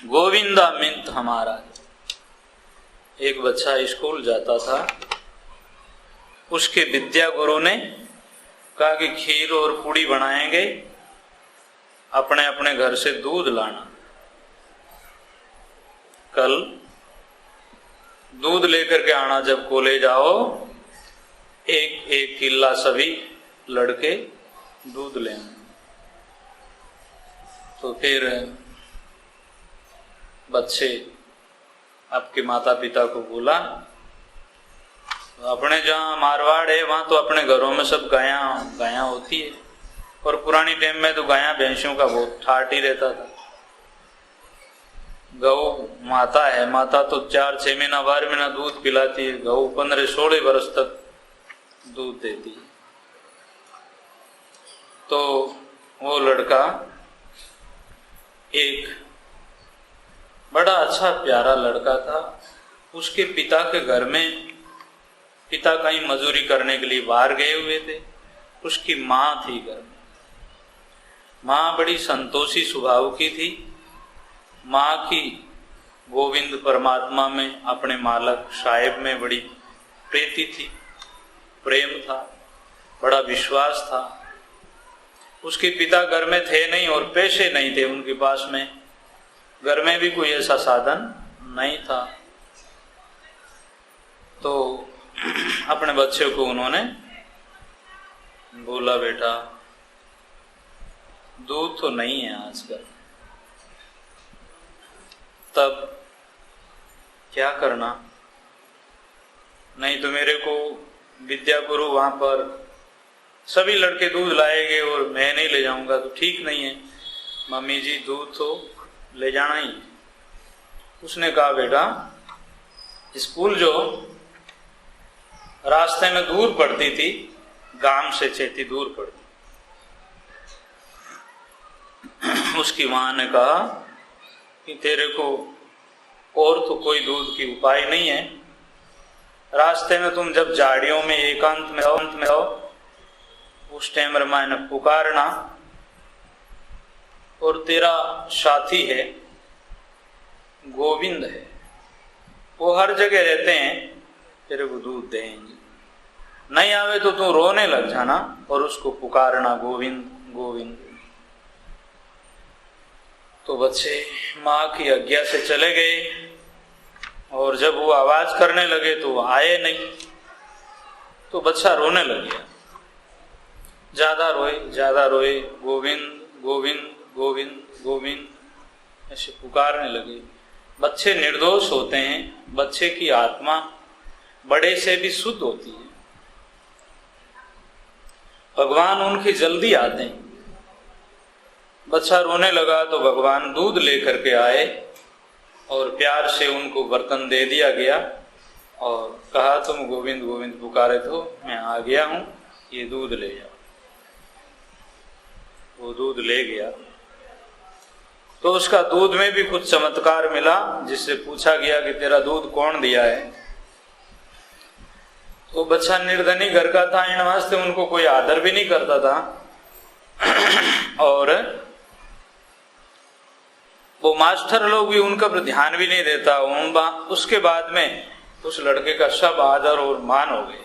गोविंदा मिंद हमारा। एक बच्चा स्कूल जाता था, उसके विद्या गुरु ने कहा कि खीर और पूड़ी बनाएंगे, अपने अपने घर से दूध लाना। कल दूध लेकर के आना, जब कॉलेज आओ एक एक किल्ला सभी लड़के दूध ले आना। तो फिर बच्चे आपके माता पिता को बोला, अपने जहाँ मारवाड़ है वहां तो अपने घरों में सब गायां होती है, और पुरानी टाइम में तो गायां भैंसों का बहुत ठाट ही रहता था। गौ माता है, माता तो 4-6 महीना 12 महीना दूध पिलाती है, गौ 15-16 वर्ष तक दूध देती है। तो वो लड़का एक बड़ा अच्छा प्यारा लड़का था, उसके पिता के घर में, पिता कहीं मजूरी करने के लिए बाहर गए हुए थे, उसकी माँ थी घर में। माँ बड़ी संतोषी स्वभाव की थी। माँ की गोविंद परमात्मा में, अपने मालक साहेब में बड़ी प्रीति थी, प्रेम था, बड़ा विश्वास था। उसके पिता घर में थे नहीं और पैसे नहीं थे उनके पास में, घर में भी कोई ऐसा साधन नहीं था। तो अपने बच्चे को उन्होंने बोला, बेटा दूध तो नहीं है आजकल, तब क्या करना? नहीं तो मेरे को विद्या गुरु वहां पर सभी लड़के दूध लाएंगे और मैं नहीं ले जाऊंगा तो ठीक नहीं है। मम्मी जी दूध तो ले जाना ही। उसने कहा, बेटा स्कूल जो रास्ते में दूर पड़ती थी, गांव से चेती दूर पड़ती, उसकी मां ने कहा कि तेरे को और तो कोई दूध की उपाय नहीं है, रास्ते में तुम जब झाड़ियों में एकांत में हो उस टाइम रामायण पुकारना, और तेरा साथी है गोविंद है, वो हर जगह रहते हैं, तेरे को दूध देंगे, नहीं आवे तो तू रोने लग जाना और उसको पुकारना गोविंद गोविंद। तो बच्चे माँ की आज्ञा से चले गए और जब वो आवाज करने लगे तो वो आए नहीं, तो बच्चा रोने लग गया, ज्यादा रोए, गोविंद गोविंद गोविंद गोविंद ऐसे पुकारने लगे। बच्चे निर्दोष होते हैं, बच्चे की आत्मा बड़े से भी शुद्ध होती है, भगवान उनकी जल्दी आते हैं। बच्चा रोने लगा तो भगवान दूध लेकर के आए और प्यार से उनको बर्तन दे दिया गया और कहा, तुम गोविंद गोविंद पुकारे तो मैं आ गया हूं, ये दूध ले जाओ। वो दूध ले गया तो उसका दूध में भी कुछ चमत्कार मिला, जिससे पूछा गया कि तेरा दूध कौन दिया है? तो बच्चा निर्धनी घर का था, इन वास्ते उनको कोई आदर भी नहीं करता था और वो मास्टर लोग भी उनका पर ध्यान भी नहीं देता। उसके बाद में उस लड़के का सब आदर और मान हो गए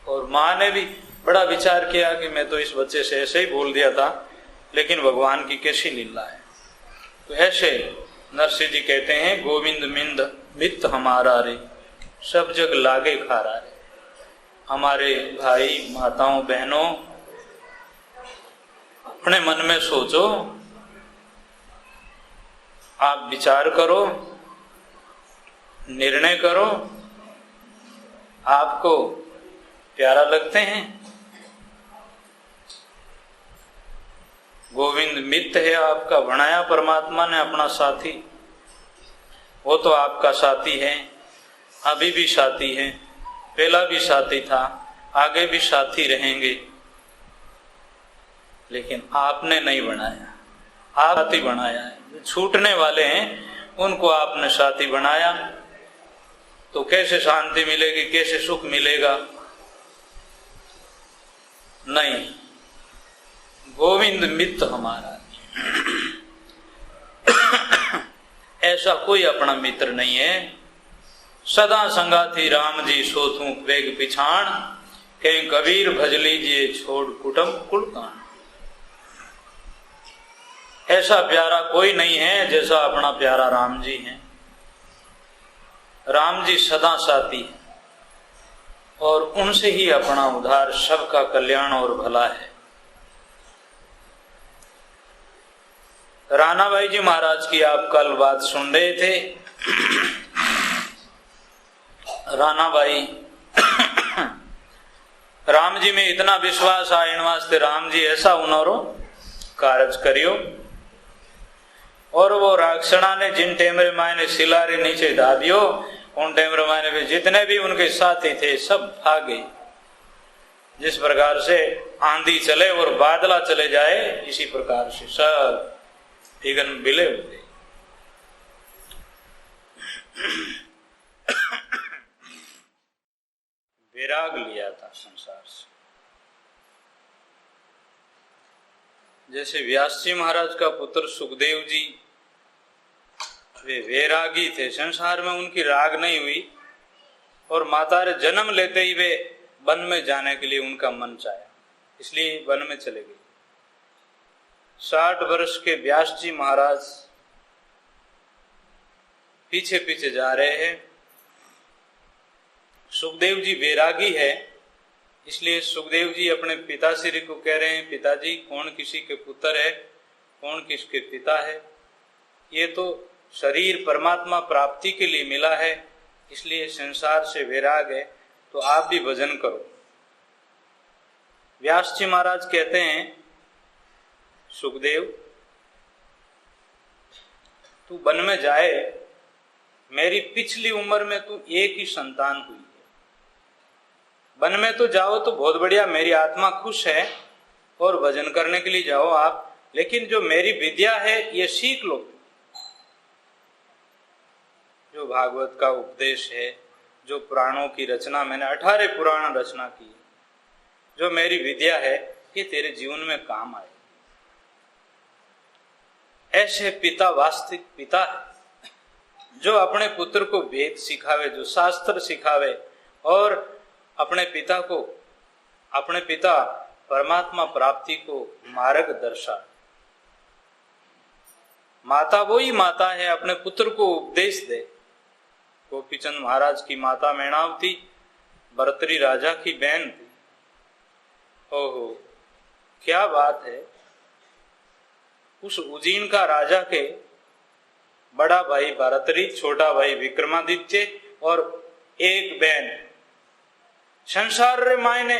और माँ ने भी बड़ा विचार किया कि मैं तो इस बच्चे से ऐसे ही बोल दिया था, लेकिन भगवान की कैसी लीला है। तो ऐसे नरसिंह जी कहते हैं, गोविंद मिंद मित हमारा रे, सब जग लागे खारा रे। हमारे भाई माताओं बहनों, अपने मन में सोचो, आप विचार करो, निर्णय करो, आपको प्यारा लगते हैं? गोविंद मित्र है, आपका बनाया परमात्मा ने अपना साथी, वो तो आपका साथी है, अभी भी साथी है, पहला भी साथी था, आगे भी साथी रहेंगे, लेकिन आपने नहीं बनाया, आप साथी बनाया है। छूटने वाले हैं उनको आपने साथी बनाया, तो कैसे शांति मिलेगी, कैसे सुख मिलेगा? नहीं, गोविंद मित्र हमारा ऐसा कोई अपना मित्र नहीं है। सदा संगाथी राम जी सोथू वेग पिछाण, कहीं कबीर भज लीजिए छोड़ कुटुम कुलकान। ऐसा प्यारा कोई नहीं है जैसा अपना प्यारा राम जी हैं। राम जी सदा साथी है और उनसे ही अपना उद्धार, सबका कल्याण और भला है। रानाबाई जी महाराज की आप कल बात सुन रहे थे। रानाबाई राम जी में इतना विश्वास आया, इन वास्ते राम जी ऐसा उन्होंने कार्य करियो। और वो राक्षणा ने जिन टेमरे मायने सिलारी नीचे धा दियो, उन टेमरे मायने भी जितने भी उनके साथी थे सब भागे। जिस प्रकार से आंधी चले और बादला चले जाए, इसी प्रकार से सब विघ्न विलय हो गए। विराग लिया था संसार से। जैसे व्यास जी महाराज का पुत्र सुखदेव जी, वे वैरागी थे, संसार में उनकी राग नहीं हुई और माता रे जन्म लेते ही वे वन में जाने के लिए उनका मन चाहा, इसलिए वन में चले गए। 60 वर्ष के व्यास जी महाराज पीछे पीछे जा रहे हैं। सुखदेव जी वैरागी है, इसलिए सुखदेव जी अपने पिताश्री को कह रहे हैं, पिताजी कौन किसी के पुत्र है, कौन किसके पिता है, ये तो शरीर परमात्मा प्राप्ति के लिए मिला है, इसलिए संसार से वैराग है, तो आप भी भजन करो। व्यास जी महाराज कहते हैं, सुखदेव तू वन में जाए, मेरी पिछली उम्र में तू एक ही संतान हुई है, वन में तो जाओ तो बहुत बढ़िया, मेरी आत्मा खुश है और भजन करने के लिए जाओ आप, लेकिन जो मेरी विद्या है ये सीख लो। जो भागवत का उपदेश है, जो पुराणों की रचना, मैंने 18 पुराण रचना की, जो मेरी विद्या है ये तेरे जीवन में काम आए। ऐसे पिता वास्तविक पिता है, जो अपने पुत्र को वेद सिखावे, जो शास्त्र सिखावे और अपने पिता परमात्मा प्राप्ति को मार्ग दर्शा। माता वही माता है, अपने पुत्र को उपदेश दे। गोपीचंद महाराज की माता मैणावती भर्तृहरि राजा की बहन थी। ओहो क्या बात है, उस उज्जैन का राजा के बड़ा भाई भर्तृहरि, छोटा भाई विक्रमादित्य और एक बहन। संसार रे मायने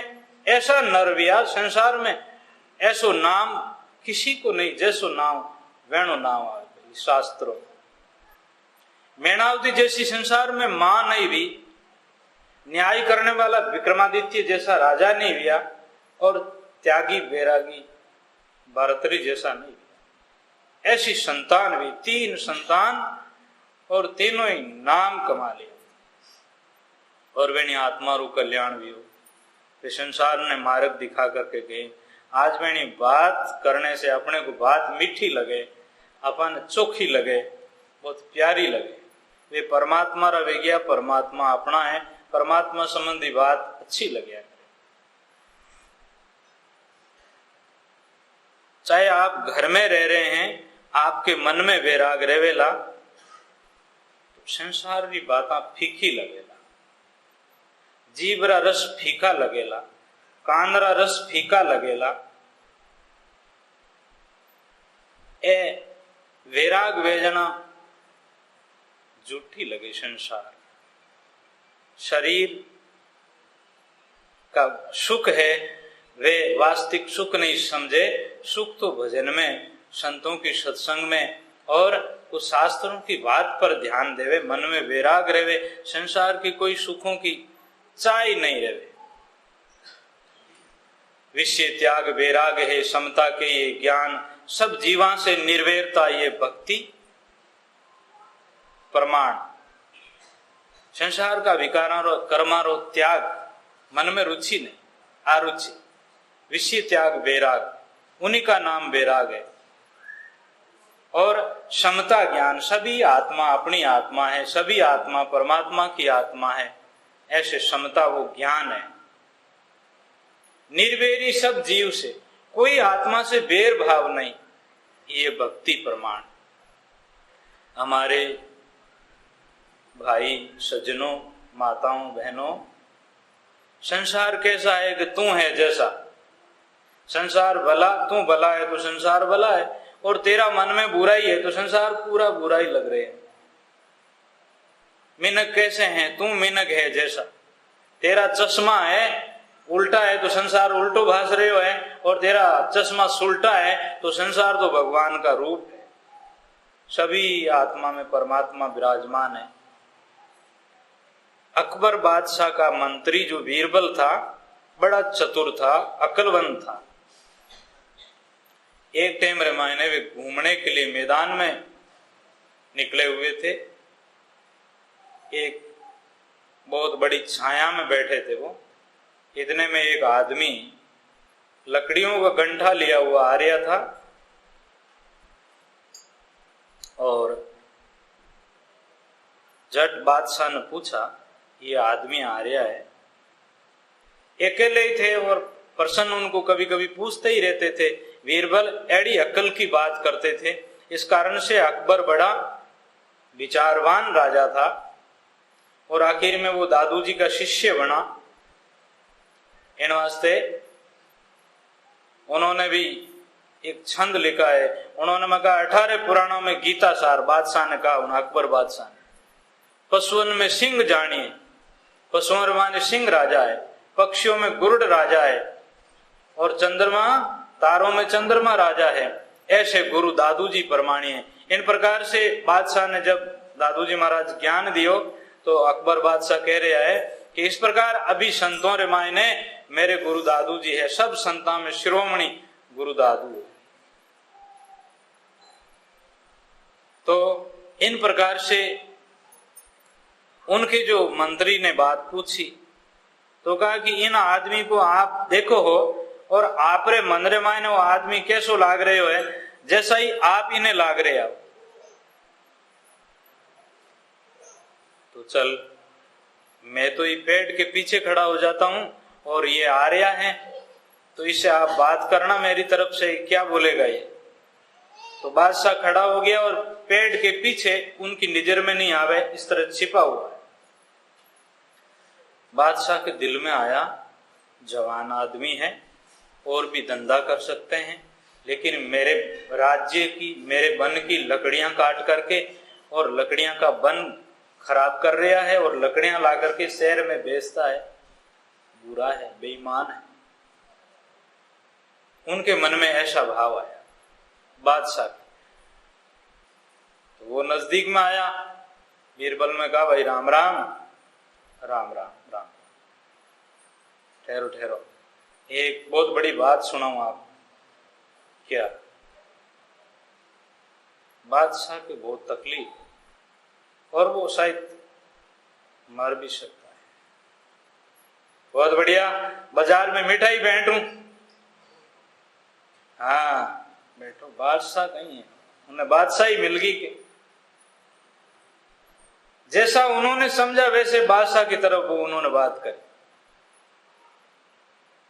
ऐसा नरविया, संसार में ऐसो नाम किसी को नहीं, जैसो नाम वेणो नाम आवे शास्त्रों। मैणावती जैसी संसार में मां नहीं हुई, न्याय करने वाला विक्रमादित्य जैसा राजा नहीं हुआ, और त्यागी वैरागी भर्तृहरि जैसा नहीं हुआ। ऐसी संतान भी, 3 संतान, और तीनों ही नाम कमा लिया, और वेणी आत्मा रू कल्याण भी हो। वे संसार ने मार्ग दिखा करके गए। आज वेणी बात करने से अपने को बात मीठी लगे, अपन चोखी लगे, बहुत प्यारी लगे। वे परमात्मा रा वेग्या, परमात्मा अपना है, परमात्मा संबंधी बात अच्छी लगे। चाहे आप घर में रह रहे हैं, आपके मन में वैराग रहेला, तो संसार की बातें फीकी लगेला, जीभ रा रस फीका लगेला, कान रा रस फीका लगेला। ए वैराग वेजना झूठी लगे। संसार शरीर का सुख है, वे वास्तविक सुख नहीं समझे। सुख तो भजन में, संतों की सत्संग में, और उस शास्त्रों की बात पर ध्यान देवे, मन में वैराग रहे, संसार की कोई सुखों की चाय नहीं रहे। विषय त्याग वैराग है, समता के ये ज्ञान, सब जीवा से निर्वैरता ये भक्ति प्रमाण। संसार का विकारो कर्मारो त्याग, मन में रुचि नहीं, आरुचि, विषय त्याग वैराग, उन्हीं का नाम वैराग है। और समता ज्ञान, सभी आत्मा अपनी आत्मा है, सभी आत्मा परमात्मा की आत्मा है, ऐसे समता वो ज्ञान है। निर्वैरी सब जीव से, कोई आत्मा से बैर भाव नहीं, ये भक्ति प्रमाण। हमारे भाई सज्जनों, माताओं, बहनों, संसार कैसा है कि तू है जैसा। संसार भला, तू भला है तो संसार भला है, और तेरा मन में बुराई है तो संसार पूरा बुराई लग रहे है। मिनक कैसे हैं, तू मिनक है जैसा। तेरा चश्मा है उल्टा है तो संसार उल्टो भास रहे हो है, और तेरा चश्मा सुल्टा है तो संसार तो भगवान का रूप है। सभी आत्मा में परमात्मा विराजमान है। अकबर बादशाह का मंत्री जो बीरबल था, बड़ा चतुर था, अक्लमंद था। एक टाइम रामायण वे घूमने के लिए मैदान में निकले हुए थे। एक बहुत बड़ी छाया में बैठे थे वो। इतने में एक आदमी लकड़ियों का गंठा लिया हुआ आ रहा था, और जट बादशाह ने पूछा, ये आदमी आ रहा है। अकेले ही थे और प्रसन्न उनको कभी कभी पूछते ही रहते थे। बीरबल एड़ी अक्ल की बात करते थे। इस कारण से अकबर बड़ा विचारवान राजा था। और आखिर में वो दादू जी का शिष्य बना। इन वास्ते उन्होंने भी एक छंद लिखा है। उन्होंने कहा 18 पुराणों में गीता सार बादशाह ने कहा, अकबर बादशाह ने, पशुओं में सिंह जानिए, पशुओं माने सिंह राजा है, पक्षियों में गुरुड़ राजा है, और चंद्रमा तारों में चंद्रमा राजा है, ऐसे गुरु दादू जी परमाणिए। इन प्रकार से बादशाह ने जब दादू जी महाराज ज्ञान दियो तो अकबर बादशाह कह रहा है कि इस प्रकार अभी संतों रे मायने मेरे गुरु दादू जी है, सब संतां में शिरोमणि गुरु दादू है। तो इन प्रकार से उनके जो मंत्री ने बात पूछी तो कहा कि इन आदमी को आप देखो हो और आप रे मन रे मायने वो आदमी कैसो लाग रहे हो है, जैसा ही आप इन्हें लाग रहे हो। तो चल मैं तो ये पेड़ के पीछे खड़ा हो जाता हूं और ये आ रहा है, तो इससे आप बात करना मेरी तरफ से, क्या बोलेगा ये। तो बादशाह खड़ा हो गया और पेड़ के पीछे उनकी नजर में नहीं आवे इस तरह छिपा हुआ है। बादशाह के दिल में आया जवान आदमी है और भी धंधा कर सकते हैं, लेकिन मेरे राज्य की, मेरे वन की लकड़ियां काट करके और लकड़ियां का वन खराब कर रहा है और लकड़ियां ला करके शहर में बेचता है, बुरा है, बेईमान है। उनके मन में ऐसा भाव आया बादशाह। तो वो नजदीक में आया, बीरबल में कहा भाई राम राम। राम राम राम। ठहरो ठहरो, एक बहुत बड़ी बात सुनाऊं आप। क्या? बादशाह की बहुत तकलीफ और वो शायद मर भी सकता है। बहुत बढ़िया, बाजार में मिठाई बांटूं? हाँ बैठो। बादशाह कहीं है, उन्हें बादशाही मिल गई के जैसा उन्होंने समझा वैसे बादशाह की तरफ वो उन्होंने बात करी।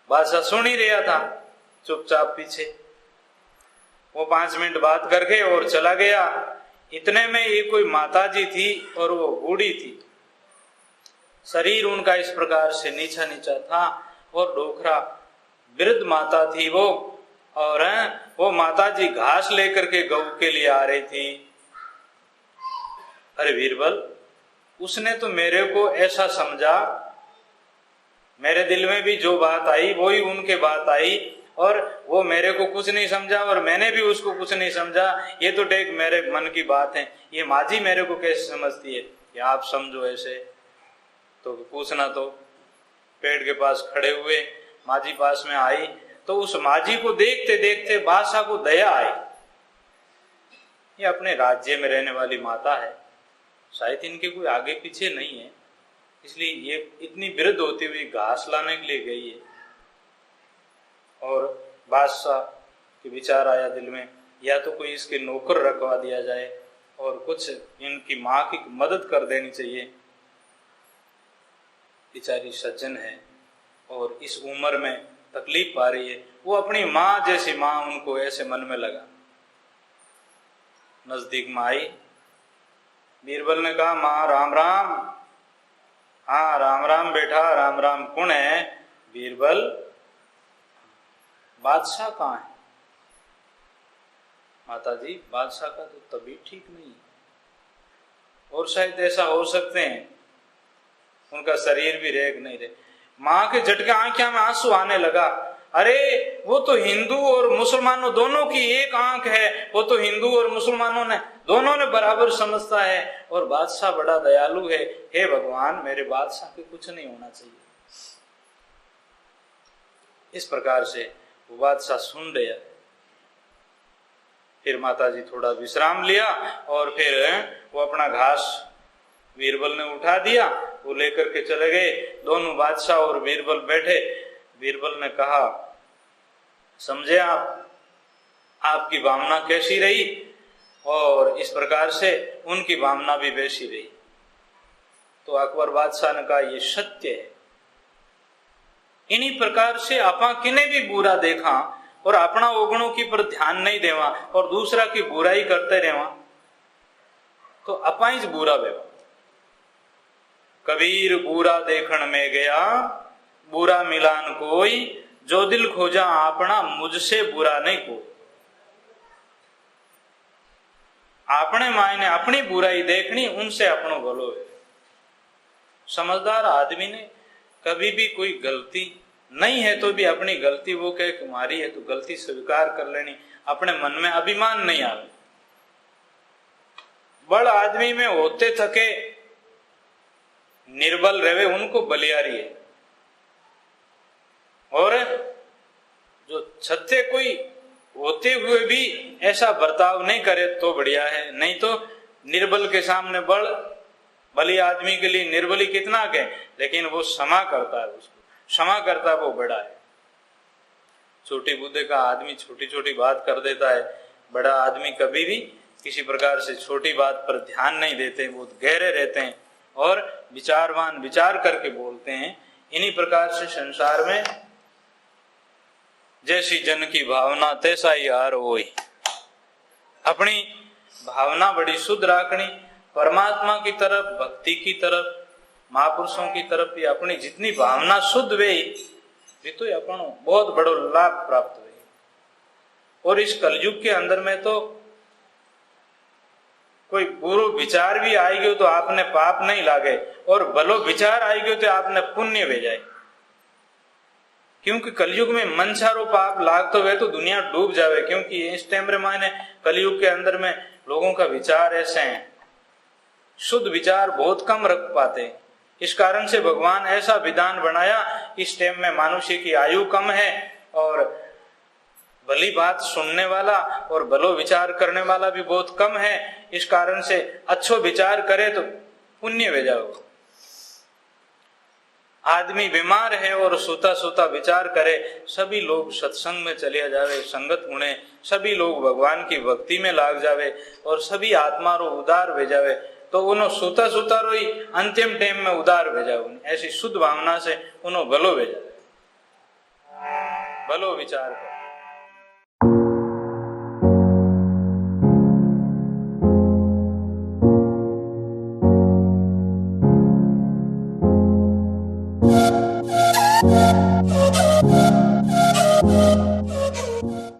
बादशाह सुन ही रहा था चुपचाप पीछे। वो 5 मिनट बात करके और चला गया। इतने में ये कोई माताजी थी और वो बूढ़ी थी, शरीर उनका इस प्रकार से नीचा नीचा था और डोखरा, वृद्ध माता थी वो। और वो माताजी घास लेकर के गऊ के लिए आ रही थी। अरे बीरबल, उसने तो मेरे को ऐसा समझा, मेरे दिल में भी जो बात आई वही उनके बात आई, और वो मेरे को कुछ नहीं समझा और मैंने भी उसको कुछ नहीं समझा। ये तो टेक मेरे मन की बात है, ये माजी मेरे को कैसे समझती है, या आप समझो ऐसे। तो पूछना तो पेड़ के पास खड़े हुए, माजी पास में आई तो उस माजी को देखते देखते बादशाह को दया आई। ये अपने राज्य में रहने वाली माता है, शायद इनके कोई आगे पीछे नहीं है, इसलिए ये इतनी वृद्ध होती हुई घास लाने के लिए गई है। और बादशाह के विचार आया दिल में, या तो कोई इसके नौकर रखवा दिया जाए और कुछ इनकी माँ की मदद कर देनी चाहिए। बेचारी सज्जन है और इस उम्र में तकलीफ पा रही है, वो अपनी माँ जैसी माँ उनको ऐसे मन में लगा। नजदीक में आई, बीरबल ने कहा माँ राम राम। हाँ राम राम बेटा, राम राम। कौन है? बीरबल। बादशाह कहाँ है? माता जी बादशाह का तो तबीयत ठीक नहीं है, और शायद ऐसा हो सकते हैं उनका शरीर भी रेग नहीं रहे। माँ के झटके आंखों में आंसू आने लगा। अरे वो तो हिंदू और मुसलमानों दोनों की एक आंख है, वो तो हिंदू और मुसलमानों ने दोनों ने बराबर समझता है, और बादशाह बड़ा दयालु है। हे भगवान, मेरे बादशाह के कुछ नहीं होना चाहिए। इस प्रकार से वो बादशाह सुन रहा। फिर माताजी थोड़ा विश्राम लिया और फिर वो अपना घास बीरबल ने उठा दिया, वो लेकर के चले गए। दोनों बादशाह और बीरबल बैठे। बीरबल ने कहा समझे आप, आपकी भावना कैसी रही? और इस प्रकार से उनकी भावना भी वैसी रही। तो अकबर बादशाह ने कहा ये सत्य है। इन्हीं प्रकार से आपा किने भी बुरा देखा और अपना ओगणों की पर ध्यान नहीं देवा और दूसरा की बुराई करते रहवा, तो अपाइज बुरा व्यवहार। कबीर बुरा देखण में गया, बुरा मिलान कोई, जो दिल खोजा अपना, मुझसे बुरा नहीं कोई। आपने मायने अपनी बुराई देखनी, उनसे अपनो भलो है। समझदार आदमी ने कभी भी कोई गलती नहीं है तो भी अपनी गलती वो कहे कि हमारी है तो गलती स्वीकार कर लेनी, अपने मन में अभिमान नहीं आवे। बड़ आदमी में होते थके निर्बल रहे, उनको बलियारी है। और जो छत्ते कोई होते हुए भी ऐसा बर्ताव नहीं करे तो बढ़िया है, नहीं तो निर्बल के सामने बड़, बली आदमी के लिए निर्बली कितना कहे, लेकिन वो क्षमा करता है, उसको क्षमा करता है, वो बड़ा है। छोटी बुद्धि का आदमी छोटी छोटी बात कर देता है, बड़ा आदमी कभी भी किसी प्रकार से छोटी बात पर ध्यान नहीं देते, बहुत गहरे रहते हैं और विचारवान, विचार करके बोलते हैं। इन्हीं प्रकार से संसार में जैसी जन की भावना तैसा ही हार होई। अपनी भावना बड़ी शुद्ध रखनी, परमात्मा की तरफ, भक्ति की तरफ, महापुरुषों की तरफ भी अपनी जितनी भावना शुद्ध वे तो अपनो बहुत बड़ो लाभ प्राप्त हुए। और इस कलयुग के अंदर में तो कोई बुरो विचार भी आएगी तो आपने पाप नहीं लागे, और भलो विचार आएगी तो आपने पुण्य भेजाए। क्योंकि कलयुग में मन सारो पाप लाग तो वे तो दुनिया डूब जावे, क्योंकि इस टाइम रे मायने कलयुग के अंदर में लोगों का विचार ऐसे हैं, शुद्ध विचार बहुत कम रख पाते। इस कारण से भगवान ऐसा विधान बनाया, इस टाइम में मनुष्य की आयु कम है और भली बात सुनने वाला और भलो विचार करने वाला भी बहुत कम है। इस कारण से अच्छो विचार करे तो पुण्य हो जाओ। आदमी बीमार है और सोता सोता विचार करे, सभी लोग सत्संग में चले जावे, संगत गुणे, सभी लोग भगवान की भक्ति में लाग जावे और सभी आत्मा रो उदार हो जावे, तो उन्हों सोता सोता रो ही अंतिम टाइम में उदार हो जाओ। ऐसी शुद्ध भावना से उन्हों भलो हो जावे, भलो विचार कर।